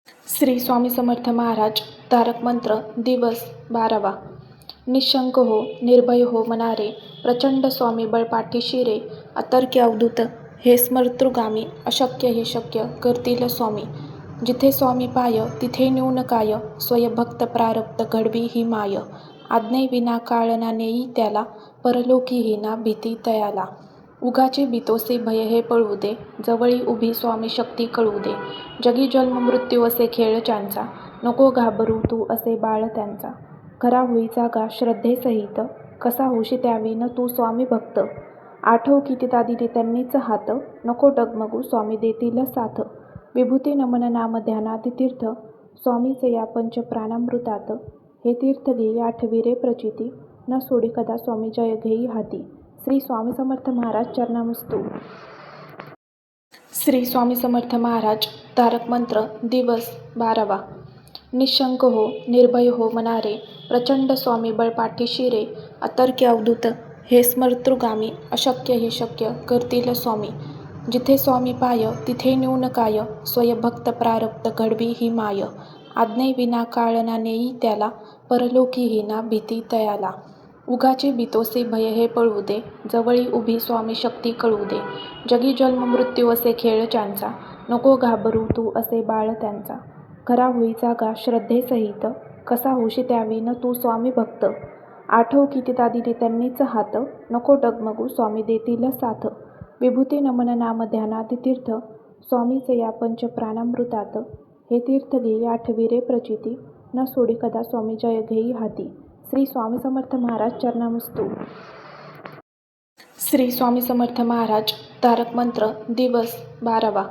श्री स्वामी समर्थ महाराज तारक मंत्र दिवस 12वा. निशंक हो, निर्भय हो मनारे, प्रचंड स्वामी बळ पाठीशी रे, अतर्क्य अवधूत हे स्मर्तृगामी, अशक्य हे शक्य करतील स्वामी. जिथे स्वामी पाय तिथे न्यून काय, स्वयंभक्त प्रारब्ध घडवी ही माय. आज्ञेविना काळ ना नेई त्याला, परलोकी ही ना भीती तयाला. उगाचे बितोसे भय हे पळू दे, जवळी उभी स्वामी शक्ती कळू दे. जगी जन्म मृत्यू असे खेळ ज्यांचा, नको घाबरू तू असे बाळ त्यांचा. खरा होई जागा श्रद्धेसहित, कसा होशी त्याविन तू स्वामी भक्त. आठव कितीदा दिले त्यांनीच हात, नको डगमगू स्वामी देतील साथ. विभूती नमन नाम ध्यानादि तीर्थ, स्वामीच या पंच प्राणामृतात. हे तीर्थ घेई आठवी रे प्रचिती, न सोडी कदा स्वामी जय घेई हाती. श्री स्वामी समर्थ महाराज चरणामस्तु. श्री स्वामी समर्थ महाराज तारक मंत्र दिवस 12वा. निशंक हो, निर्भय हो मनारे, प्रचंड स्वामी बळ पाठीशी रे, अतर्क्य अवधूत हे स्मर्तृगामी, अशक्य हे शक्य करतील स्वामी. जिथे स्वामी पाय तिथे न्यून काय, स्वयंभक्त प्रारब्ध घडवी ही माय. आज्ञेविना काळ ना नेई त्याला, परलोकी ही ना भीती तयाला. उगाचे बितोसे भय हे पळू दे, जवळी उभी स्वामी शक्ती कळू दे. जगी जन्म मृत्यू असे खेळ ज्यांचा, नको घाबरू तू असे बाळ त्यांचा. खरा होई जागा श्रद्धेसहित, कसा होशी त्याविन तू स्वामी भक्त. आठव कितीदा दिले त्यांनीच हात, नको डगमगू स्वामी देतील साथ. विभूती नमन नाम ध्यानादि तीर्थ, स्वामीच या पंच प्राणामृतात. हे तीर्थ घेई आठवी रे प्रचिती, न सोडी कदा स्वामी जय घेई हाती. श्री स्वामी समर्थ महाराज चरणामस्तु. श्री स्वामी समर्थ महाराज तारक मंत्र दिवस 12वा.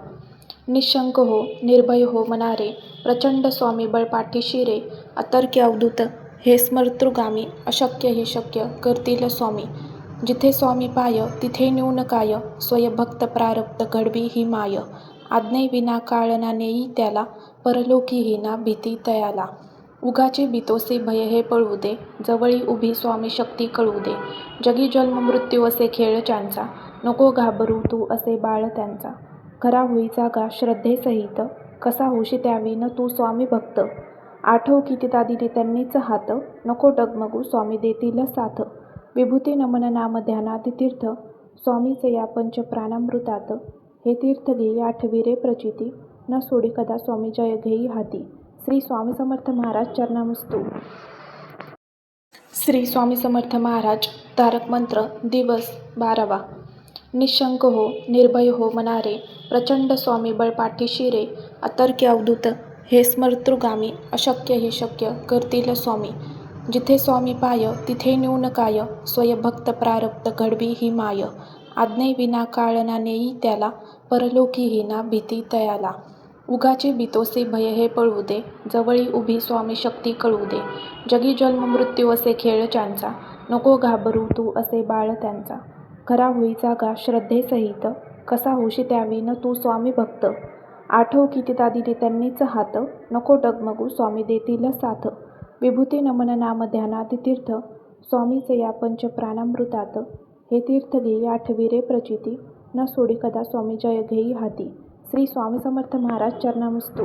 निशंक हो, निर्भय हो मनारे, प्रचंड स्वामी बळ पाठीशी रे, अतर्क्य अवधूत हे स्मर्तृगामी, अशक्य हे शक्य करतील स्वामी. जिथे स्वामी पाय तिथे न्यून काय, स्वयंभक्त प्रारब्ध घडवी ही माय. आज्ञेविना काळ ना नेई त्याला, परलोकी ही ना भीती तयाला. उगाचे बितोसे भय हे पळू दे, जवळी उभी स्वामी शक्ती कळू दे. जगी जन्म मृत्यू असे खेळ ज्यांचा, नको घाबरू तू असे बाळ त्यांचा. खरा होई जागा श्रद्धेसहित, कसा होशी त्याविन तू स्वामी भक्त. आठव कितीदा दिले त्यांनीच हात, नको डगमगू स्वामी देतील साथ. विभूती नमन नाम ध्यानादि तीर्थ, स्वामीच या पंच प्राणामृतात. हे तीर्थ घेई आठवी रे प्रचिती, न सोडी कदा स्वामी जय घेई हाती. श्री स्वामी समर्थ महाराज चरणामस्तु. श्री स्वामी समर्थ महाराज तारक मंत्र दिवस 12वा. निशंक हो, निर्भय हो मनारे, प्रचंड स्वामी बळ पाठीशी रे, अतर्क्य अवधूत हे स्मर्तृगामी, अशक्य हे शक्य करतील स्वामी. जिथे स्वामी पाय तिथे न्यून काय, स्वयंभक्त प्रारब्ध घडवी ही माय. आज्ञेविना काळ ना नेई त्याला, परलोकी ही ना भीती तयाला. उगाचे बितोसे भय हे पळू दे, जवळी उभी स्वामी शक्ती कळू दे. जगी जन्म मृत्यू असे खेळ ज्यांचा, नको घाबरू तू असे बाळ त्यांचा. खरा होई जागा श्रद्धेसहित, कसा होशी त्याविन तू स्वामी भक्त. आठव कितीदा दिले त्यांनीच हात, नको डगमगू स्वामी देतील साथ. विभूती नमन नाम ध्यानादि तीर्थ, स्वामीच या पंच प्राणामृतात. हे तीर्थ घेई आठवी रे प्रचिती, न सोडी कदा स्वामी जय घेई हाती. श्री स्वामी समर्थ महाराज चरणामस्तु.